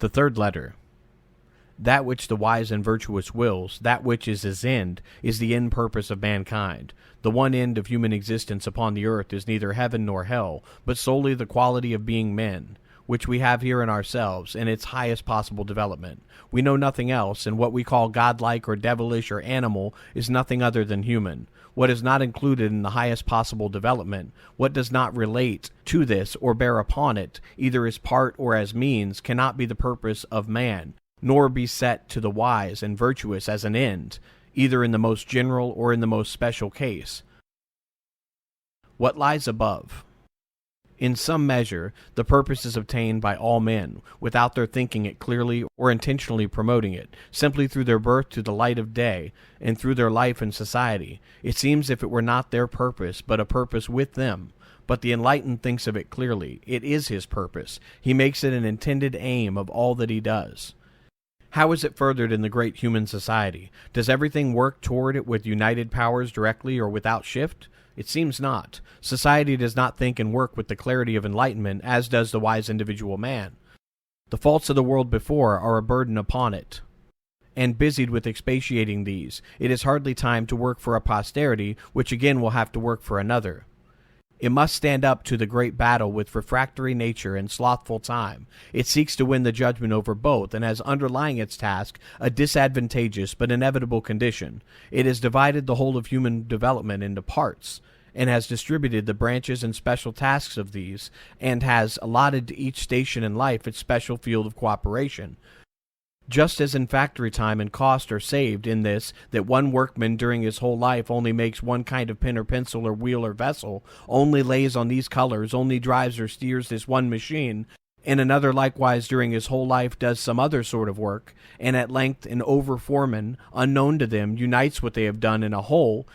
The third letter. That which the wise and virtuous wills, that which is his end, is the end purpose of mankind. The one end of human existence upon the earth is neither heaven nor hell, but solely the quality of being men, which we have here in ourselves, in its highest possible development. We know nothing else, and what we call godlike or devilish or animal is nothing other than human. What is not included in the highest possible development, what does not relate to this or bear upon it, either as part or as means, cannot be the purpose of man, nor be set to the wise and virtuous as an end, either in the most general or in the most special case. What lies above? In some measure, the purpose is obtained by all men, without their thinking it clearly or intentionally promoting it, simply through their birth to the light of day, and through their life in society. It seems if it were not their purpose, but a purpose with them. But the enlightened thinks of it clearly. It is his purpose. He makes it an intended aim of all that he does. How is it furthered in the great human society? Does everything work toward it with united powers directly or without shift? It seems not. Society does not think and work with the clarity of enlightenment, as does the wise individual man. The faults of the world before are a burden upon it, and busied with expiating these, it is hardly time to work for a posterity, which again will have to work for another. It must stand up to the great battle with refractory nature and slothful time. It seeks to win the judgment over both, and has underlying its task a disadvantageous but inevitable condition. It has divided the whole of human development into parts, and has distributed the branches and special tasks of these, and has allotted to each station in life its special field of cooperation. Just as in factory time and cost are saved in this, that one workman during his whole life only makes one kind of pen or pencil or wheel or vessel, only lays on these colors, only drives or steers this one machine, and another likewise during his whole life does some other sort of work, and at length an over-foreman, unknown to them, unites what they have done in a whole,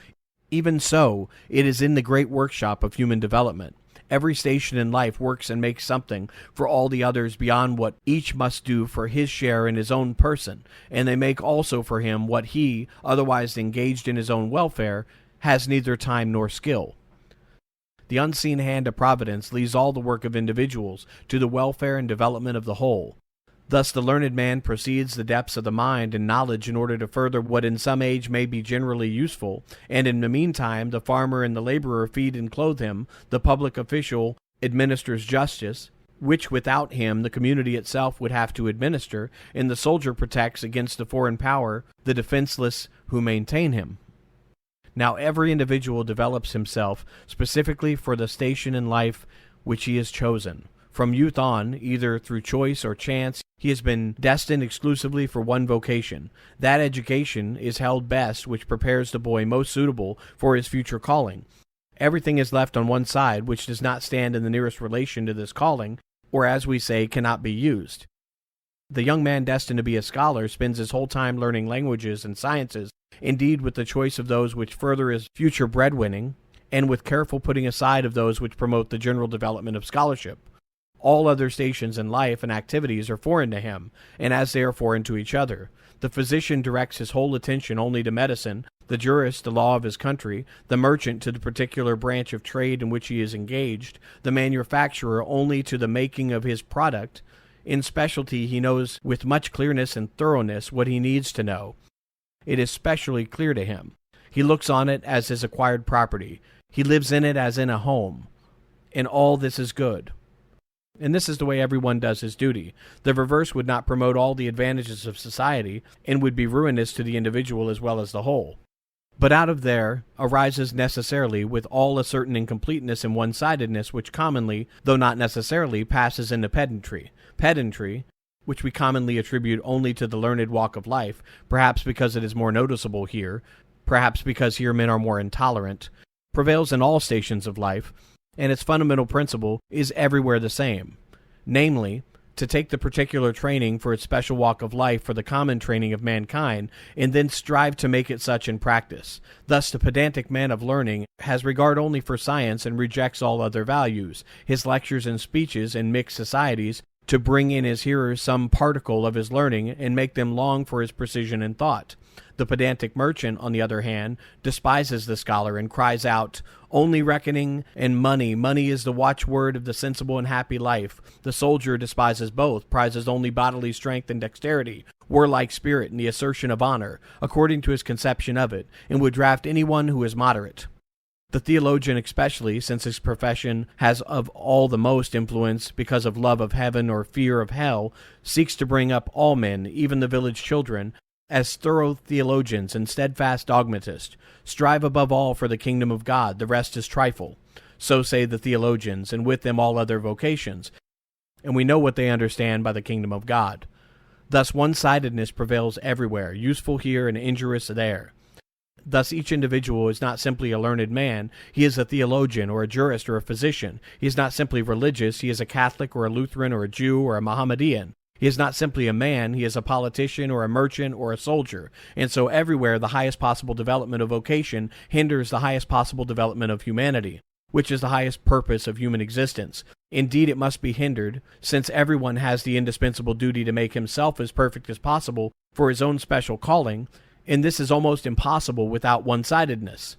even so it is in the great workshop of human development. Every station in life works and makes something for all the others beyond what each must do for his share in his own person, and they make also for him what he, otherwise engaged in his own welfare, has neither time nor skill. The unseen hand of Providence leaves all the work of individuals to the welfare and development of the whole. Thus the learned man proceeds the depths of the mind and knowledge in order to further what in some age may be generally useful, and in the meantime the farmer and the laborer feed and clothe him, the public official administers justice, which without him the community itself would have to administer, and the soldier protects against the foreign power the defenseless who maintain him. Now every individual develops himself specifically for the station in life which he has chosen. From youth on, either through choice or chance, he has been destined exclusively for one vocation. That education is held best which prepares the boy most suitable for his future calling. Everything is left on one side which does not stand in the nearest relation to this calling, or as we say, cannot be used. The young man destined to be a scholar spends his whole time learning languages and sciences, indeed with the choice of those which further his future breadwinning, and with careful putting aside of those which promote the general development of scholarship. All other stations in life and activities are foreign to him, and as they are foreign to each other. The physician directs his whole attention only to medicine, the jurist the law of his country, the merchant to the particular branch of trade in which he is engaged, the manufacturer only to the making of his product. In specialty he knows with much clearness and thoroughness what he needs to know. It is specially clear to him. He looks on it as his acquired property. He lives in it as in a home. And all this is good. And this is the way everyone does his duty. The reverse would not promote all the advantages of society, and would be ruinous to the individual as well as the whole. But out of there arises necessarily with all a certain incompleteness and one-sidedness which commonly, though not necessarily, passes into pedantry. Pedantry, which we commonly attribute only to the learned walk of life, perhaps because it is more noticeable here, perhaps because here men are more intolerant, prevails in all stations of life, and its fundamental principle is everywhere the same, namely, to take the particular training for its special walk of life for the common training of mankind, and then strive to make it such in practice. Thus the pedantic man of learning has regard only for science and rejects all other values, his lectures and speeches in mixed societies, to bring in his hearers some particle of his learning and make them long for his precision in thought. The pedantic merchant, on the other hand, despises the scholar and cries out, "Only reckoning and money. Money is the watchword of the sensible and happy life." The soldier despises both, prizes only bodily strength and dexterity, warlike spirit, and the assertion of honor, according to his conception of it, and would draft anyone who is moderate. The theologian especially, since his profession has of all the most influence because of love of heaven or fear of hell, seeks to bring up all men, even the village children, as thorough theologians and steadfast dogmatists. Strive above all for the kingdom of God, the rest is trifle. So say the theologians, and with them all other vocations, and we know what they understand by the kingdom of God. Thus one-sidedness prevails everywhere, useful here and injurious there. Thus each individual is not simply a learned man, he is a theologian or a jurist or a physician. He is not simply religious, he is a Catholic or a Lutheran or a Jew or a Mohammedan. He is not simply a man, he is a politician or a merchant or a soldier. And so everywhere the highest possible development of vocation hinders the highest possible development of humanity, which is the highest purpose of human existence. Indeed, it must be hindered, since everyone has the indispensable duty to make himself as perfect as possible for his own special calling, and this is almost impossible without one-sidedness.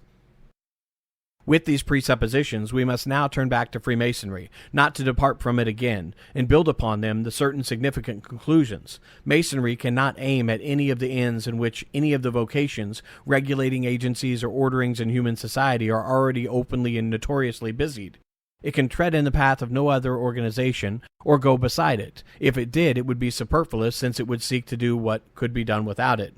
With these presuppositions, we must now turn back to Freemasonry, not to depart from it again, and build upon them the certain significant conclusions. Masonry cannot aim at any of the ends in which any of the vocations, regulating agencies, or orderings in human society are already openly and notoriously busied. It can tread in the path of no other organization, or go beside it. If it did, it would be superfluous, since it would seek to do what could be done without it.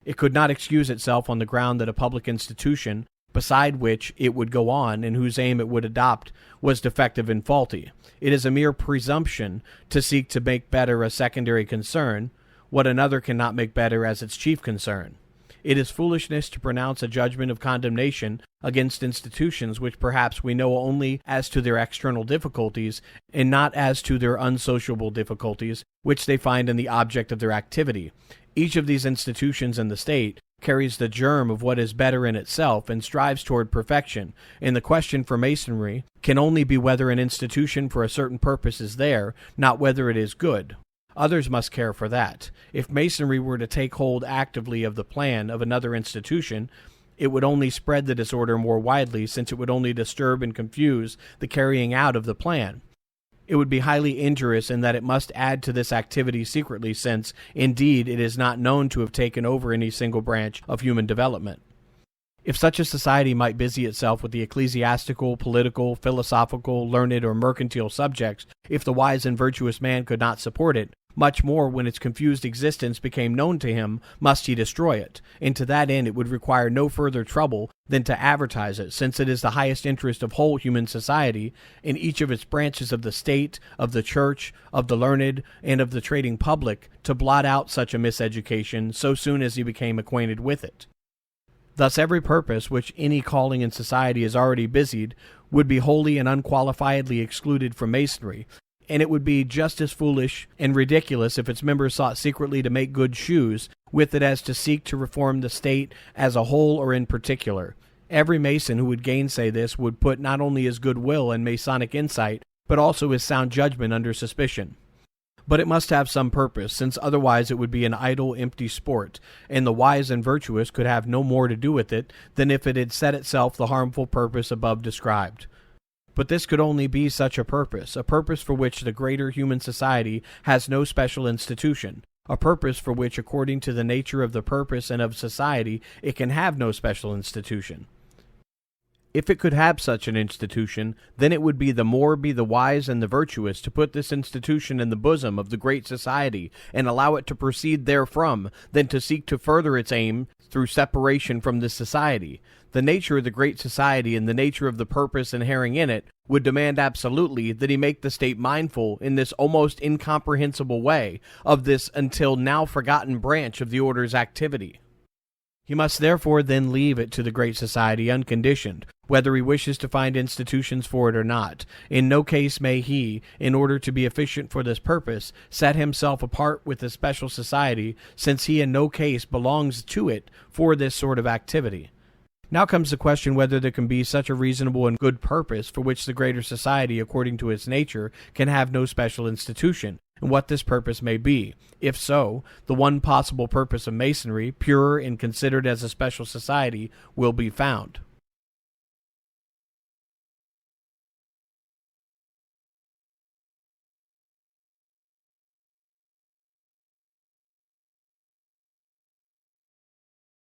It could not excuse itself on the ground that a public institution, beside which it would go on, and whose aim it would adopt, was defective and faulty. It is a mere presumption to seek to make better a secondary concern, what another cannot make better as its chief concern. It is foolishness to pronounce a judgment of condemnation against institutions which perhaps we know only as to their external difficulties, and not as to their unsociable difficulties, which they find in the object of their activity. Each of these institutions in the state carries the germ of what is better in itself and strives toward perfection, and the question for Masonry can only be whether an institution for a certain purpose is there, not whether it is good. Others must care for that. If Masonry were to take hold actively of the plan of another institution, it would only spread the disorder more widely, since it would only disturb and confuse the carrying out of the plan. It would be highly injurious in that it must add to this activity secretly, since, indeed, it is not known to have taken over any single branch of human development. If such a society might busy itself with the ecclesiastical, political, philosophical, learned, or mercantile subjects, if the wise and virtuous man could not support it, much more when its confused existence became known to him, must he destroy it, and to that end it would require no further trouble than to advertise it, since it is the highest interest of whole human society, in each of its branches of the state, of the church, of the learned, and of the trading public, to blot out such a miseducation so soon as he became acquainted with it. Thus every purpose which any calling in society is already busied would be wholly and unqualifiedly excluded from Masonry, and it would be just as foolish and ridiculous if its members sought secretly to make good shoes with it as to seek to reform the state as a whole or in particular. Every Mason who would gainsay this would put not only his good will and Masonic insight, but also his sound judgment under suspicion. But it must have some purpose, since otherwise it would be an idle, empty sport, and the wise and virtuous could have no more to do with it than if it had set itself the harmful purpose above described. But this could only be such a purpose for which the greater human society has no special institution, a purpose for which, according to the nature of the purpose and of society, it can have no special institution. If it could have such an institution, then it would be the more be the wise and the virtuous to put this institution in the bosom of the great society, and allow it to proceed therefrom, than to seek to further its aim through separation from this society. The nature of the great society and the nature of the purpose inhering in it would demand absolutely that he make the state mindful in this almost incomprehensible way of this until now forgotten branch of the order's activity. He must therefore then leave it to the great society unconditioned, whether he wishes to find institutions for it or not. In no case may he, in order to be efficient for this purpose, set himself apart with the special society, since he in no case belongs to it for this sort of activity. Now comes the question whether there can be such a reasonable and good purpose for which the greater society, according to its nature, can have no special institution, and what this purpose may be. If so, the one possible purpose of Masonry, pure and considered as a special society, will be found.